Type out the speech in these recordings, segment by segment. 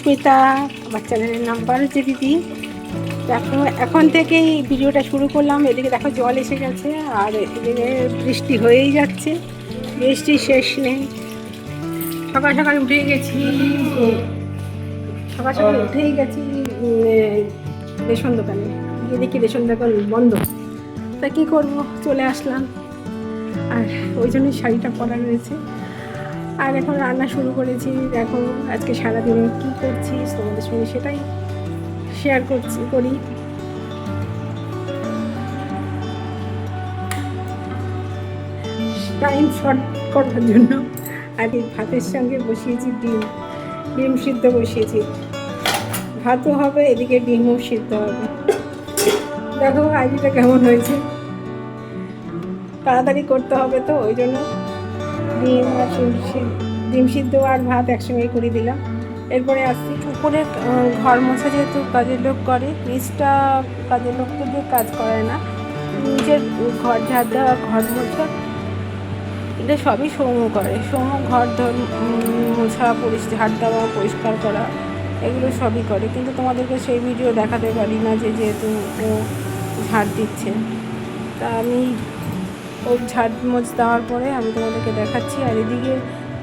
সুস্মিতা, আমার চ্যানেলের নাম্বার হচ্ছে দিদি। দেখো এখন থেকেই ভিডিওটা শুরু করলাম। এদিকে দেখো জল এসে গেছে আর এদিকে বৃষ্টি হয়েই যাচ্ছে, বৃষ্টির শেষ নেই। সকাল সকাল উঠেই গেছি, রেশন দোকানে গিয়ে দেখি রেশন দোকান বন্ধ। তা কী করবো, চলে আসলাম। আর ওই জন্যই শাড়িটা পরা রয়েছে। আর এখন রান্না শুরু করেছি। দেখো আজকে সারাদিনে কী করছি তোমাদের সঙ্গে সেটাই শেয়ার করি। টাইম শর্ট করার জন্য আর এই ভাতের সঙ্গে বসিয়েছি ডিম সিদ্ধ বসিয়েছি। ভাতও হবে, এদিকে ডিমও সিদ্ধ হবে। দেখো আইডিটা কেমন হয়েছে। তাড়াতাড়ি করতে হবে তো ওই জন্য ডিম সিদ্ধ আর ভাত একসঙ্গে করে দিলাম। এরপরে আসছি উপরে ঘর মোছা, যেহেতু কাজের লোক করে, নিচটা কাজের লোক তো দিয়ে কাজ করায় না, নিজের ঘর ঝাড় দেওয়া, ঘর মোছা, এটা সবই সৌম্য করে। সৌম্য ঘর মোছা, ঝাড় দেওয়া, পরিষ্কার করা, এগুলো সবই করে। কিন্তু তোমাদেরকে সেই ভিডিও দেখাতে পারি না, যেহেতু ও ঝাড় দিচ্ছে। তা আমি ও ঝাড় মোছ দেওয়ার পরে আমি তোমাদেরকে দেখাচ্ছি। আর এদিকে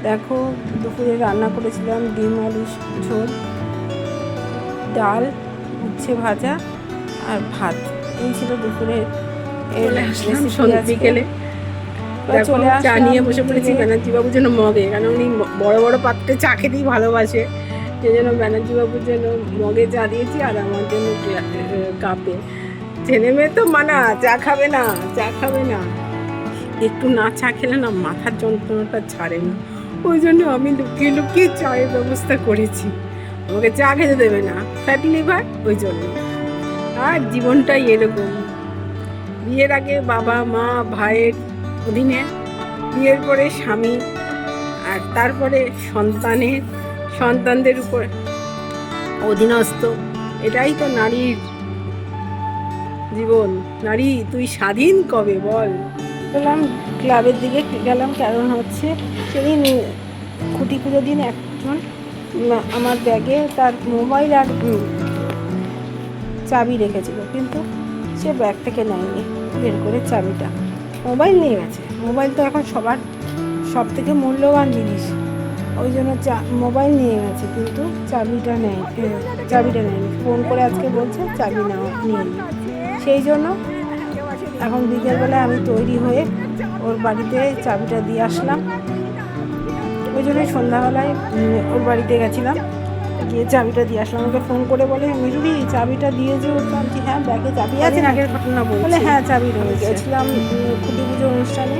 দেখো দুপুরে রান্না করেছিলাম ডিম আলু ঝোল, ডাল, উচ্ছে ভাজা আর ভাত। এই ছিল দুপুরের বিকেলে। চলে চা নিয়ে বসে পড়েছি ব্যানার্জি বাবুর জন্য মগে, কারণ উনি বড় বড় পাত্রে চা খেতেই ভালোবাসে। সেই জন্য ব্যানার্জি বাবুর জন্য মগে চা দিয়েছি আর আমার জন্য কাপে। ছেলে মেয়ে তো মানা, চা খাবে না। একটু না চা খেলে না মাথার যন্ত্রণাটা ছাড়ে না। ওই জন্য আমি লুকিয়ে চায়ের ব্যবস্থা করেছি। আমাকে চা খেতে দেবে না, ফ্যাটি লিভার, ওই জন্য। আর জীবনটাই এরকম, বিয়ের আগে বাবা মা ভাইয়ের অধীনে, বিয়ের পরে স্বামী, আর তারপরে সন্তানদের উপর অধীনস্থ। এটাই তো নারীর জীবন। নারী তুই স্বাধীন কবে বল। গেলাম ক্লাবের দিকে গেলাম, কারণ হচ্ছে সেদিন খুঁটি পুজো দিন একজন আমার ব্যাগে তার মোবাইল আর চাবি রেখেছিল, কিন্তু সে ব্যাগ থেকে নেয়নি, বের করে চাবিটা, মোবাইল নিয়ে গেছে। মোবাইল তো এখন সব থেকে মূল্যবান জিনিস, ওই জন্য মোবাইল নিয়ে গেছে, কিন্তু চাবিটা নেয়নি। ফোন করে আজকে বলছে চাবি নিয়ে। সেই জন্য এখন বিকেলবেলায় আমি তৈরি হয়ে ওর বাড়িতে চাবিটা দিয়ে আসলাম। ওই জন্যই সন্ধ্যাবেলায় ওর বাড়িতে গেছিলাম, গিয়ে চাবিটা দিয়ে আসলাম। আমাকে ফোন করে বলে, মিজুরি চাবিটা দিয়ে যে উঠলাম, যে হ্যাঁ ব্যাগে চাবি আছে। আগের ঘটনা বলে হ্যাঁ চাবি রয়েছে। গেছিলাম খুঁটি পুজো অনুষ্ঠানে,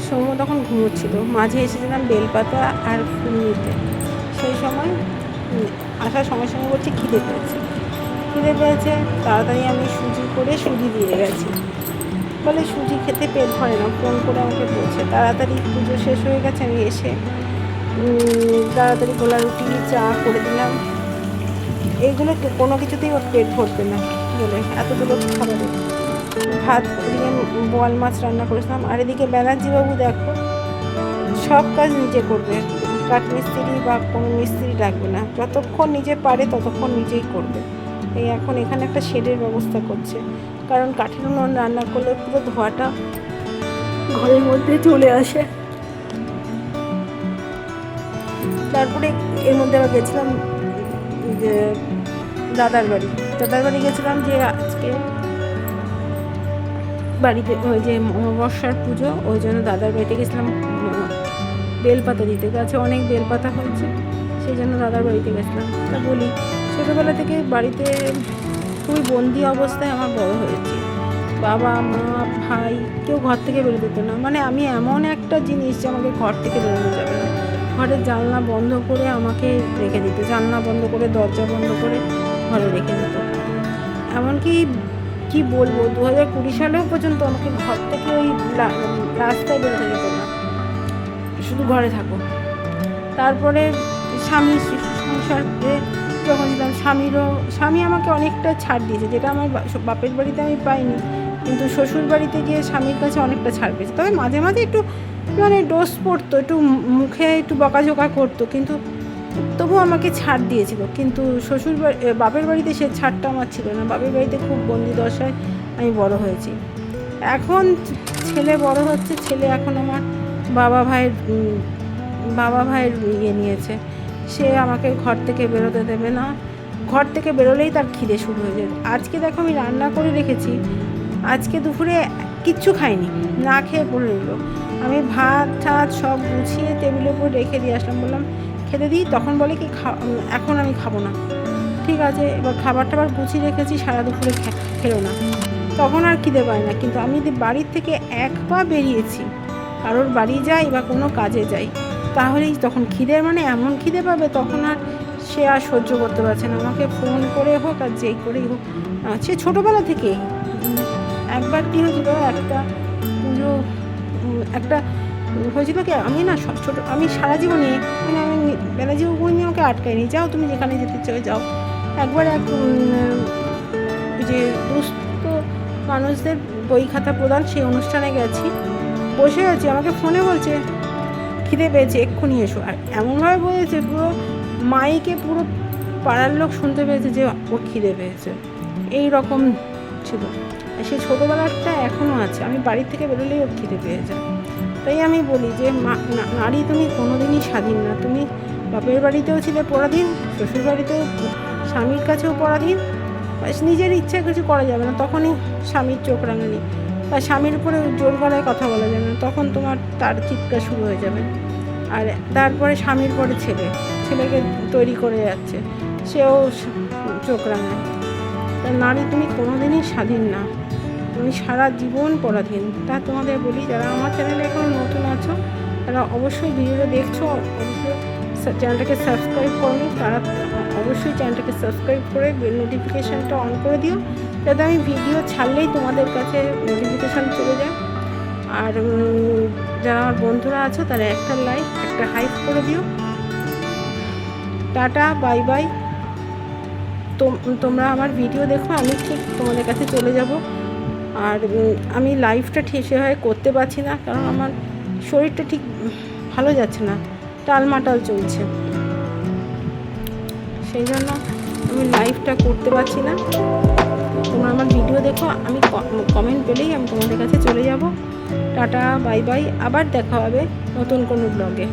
সৌম্য তখন ঘুমোচ্ছিল। মাঝে এসেছিলাম বেলপাতা আর ফুল নিতে। সেই সময় আসার সঙ্গে সঙ্গে বলছি খিদে পেয়েছে। তাড়াতাড়ি আমি সুজি দিয়ে গেছি। বলে সুজি খেতে পেট ভরে না, ফোন করে আমাকে বলছে। তাড়াতাড়ি পুজো শেষ হয়ে গেছে, আমি এসে তাড়াতাড়ি গোলা রুটি চা করে দিলাম। এইগুলো কোনো কিছুতেই ওর পেট ভরবে না বলে এতগুলো খাবার। ভাত, এদিকে বোয়াল মাছ রান্না করেছিলাম। আর এদিকে ব্যানার্জি বাবু দেখো সব কাজ নিজে করবে, কাঠমিস্ত্রি বা কোনো মিস্ত্রি লাগবে না। যতক্ষণ নিজে পারে ততক্ষণ নিজেই করবে। এই এখন এখানে একটা শেডের ব্যবস্থা করছে, কারণ কাঠের উনুন রান্না করলে পুরো ধোঁয়াটা ঘরের মধ্যে চলে আসে। তারপরে এর মধ্যে আবার গেছিলাম যে দাদার বাড়ি গেছিলাম, যে আজকে বাড়িতে ওই যে অমাবস্যার পুজো, ওই জন্য দাদার বাড়িতে গেছিলাম বেলপাতা দিতে। গাছে অনেক বেলপাতা হয়েছে, সেই জন্য দাদার বাড়িতে গেছিলাম। তা বলি, ছোটোবেলা থেকে বাড়িতে খুবই বন্দি অবস্থায় আমার বড় হয়েছি। বাবা মা ভাই কেউ ঘর থেকে বেরোতে দিত না। মানে আমি এমন একটা জিনিস যে আমাকে ঘর থেকে বেরোনো যাবে না। ঘরের জানলা বন্ধ করে আমাকে রেখে দিত, জানলা বন্ধ করে দরজা বন্ধ করে ঘরে রেখে দিত। এমনকি কি বলবো, 2020 সালেও পর্যন্ত আমাকে ঘর থেকে ওই রাস্তায় বেরোতে দিত না, শুধু ঘরে থাকো। তারপরে সংসারে যখন ছিলাম, স্বামী আমাকে অনেকটা ছাড় দিয়েছে, যেটা আমার বাপের বাড়িতে আমি পাইনি। কিন্তু শ্বশুর বাড়িতে গিয়ে স্বামীর কাছে অনেকটা ছাড় পেয়েছে। তবে মাঝে মাঝে একটু ডোজ পড়তো, একটু মুখে একটু বকাঝোকা করতো, কিন্তু তবু আমাকে ছাড় দিয়েছিল, কিন্তু বাপের বাড়িতে সে ছাড়টা আমার ছিল না। বাপের বাড়িতে খুব বন্দি দশায় আমি বড় হয়েছি। এখন ছেলে বড় হচ্ছে, ছেলে এখন আমার বাবা ভাইয়ের ইয়ে নিয়েছে। সে আমাকে ঘর থেকে বেরোতে দেবে না, ঘর থেকে বেরোলেই তার খিদে শুরু হয়ে যায়। আজকে দেখো আমি রান্না করে রেখেছি, আজকে দুপুরে কিচ্ছু খাইনি, না খেয়ে পড়ে রইল। আমি ভাত ঠাত সব গুছিয়ে টেবিলের উপর রেখে দিয়ে আসলাম, বললাম খেতে দিই। তখন বলে কি এখন আমি খাবো না। ঠিক আছে, এবার খাবার টাবার গুছিয়ে রেখেছি, সারা দুপুরে খেলো না, তখন আর খিদে পায় না। কিন্তু আমি যদি বাড়ির থেকে এক পা বেরিয়েছি, কারোর বাড়ি যাই বা কোনো কাজে যাই, তাহলেই তখন খিদের মানে এমন খিদে পাবে, তখন আর সে আর সহ্য করতে পারছে না। আমাকে ফোন করে হোক আর যেই করেই হোক, সে ছোটোবেলা থেকেই। একবার কী হয়েছিল, একটা হয়েছিল কি, আমি না আমি সারা জীবনে মানে আমি বেলা জীবন নিয়ে আমাকে আটকাইনি, যাও তুমি যেখানে যেতে চাও যাও। একবার যে দুস্থ মানুষদের বই খাতা প্রদান সেই অনুষ্ঠানে গেছি, বসে আছি, আমাকে ফোনে বলছে খিদে পেয়েছে এক্ষুনি এসো। আর এমনভাবে বলেছে পুরো মাইকে পুরো পাড়ার লোক শুনতে পেয়েছে যে ওর খিদে পেয়েছে, এই রকম ছিল। সেই ছোটোবেলাটা এখনও আছে, আমি বাড়ির থেকে বেরোলেই ওর খিদে পেয়ে যায়। তাই আমি বলি যে নারী তুমি কোনোদিনই স্বাধীন না। তুমি বাপের বাড়িতেও ছিলে পরাধীন, শ্বশুর বাড়িতেও স্বামীর কাছেও পরাধীন। নিজের ইচ্ছা কিছু করা যাবে না, তখনই স্বামীর চোখ রাঙানি, বা স্বামীর উপরে জোর গলায় কথা বলা যাবে না, তখন তার চিৎকার শুরু হয়ে যাবে। আর তারপরে স্বামীর পরে ছেলেকে তৈরি করে যাচ্ছে, সেও চোখ রাঙায়। তা নারী তুমি কোনোদিনই স্বাধীন না, তুমি সারা জীবন পরাধীন। তা তোমাদের বলি, যারা আমার চ্যানেলে এখন নতুন আছো, তারা অবশ্যই ভিডিওটা দেখছো, অবশ্যই চ্যানেলটাকে সাবস্ক্রাইব করনি, তারা অবশ্যই চ্যানেলটাকে সাবস্ক্রাইব করে বেল নোটিফিকেশানটা অন করে দিও, যাতে আমি ভিডিও ছাড়লেই তোমাদের কাছে নোটিফিকেশান চলে যায়। আর যারা আমার বন্ধুরা আছো, তারা একটা লাইক একটা হাইপ করে দিও। Tata, bye bye. তোমরা আমার ভিডিও দেখো, আমি ঠিক তোমাদের কাছে চলে যাব। আর আমি লাইভটা ঠিক সেভাবে করতে পারছি না, কারণ আমার শরীরটা ঠিক ভালো যাচ্ছে না, টালমাটাল চলছে, সেই জন্য আমি লাইভটা করতে পারছি না। তোমরা আমার ভিডিও দেখো, আমি কমেন্ট পেলেই আমি তোমাদের কাছে চলে যাব। টাটা, বাই বাই, আবার দেখা হবে নতুন কোনো ব্লগে।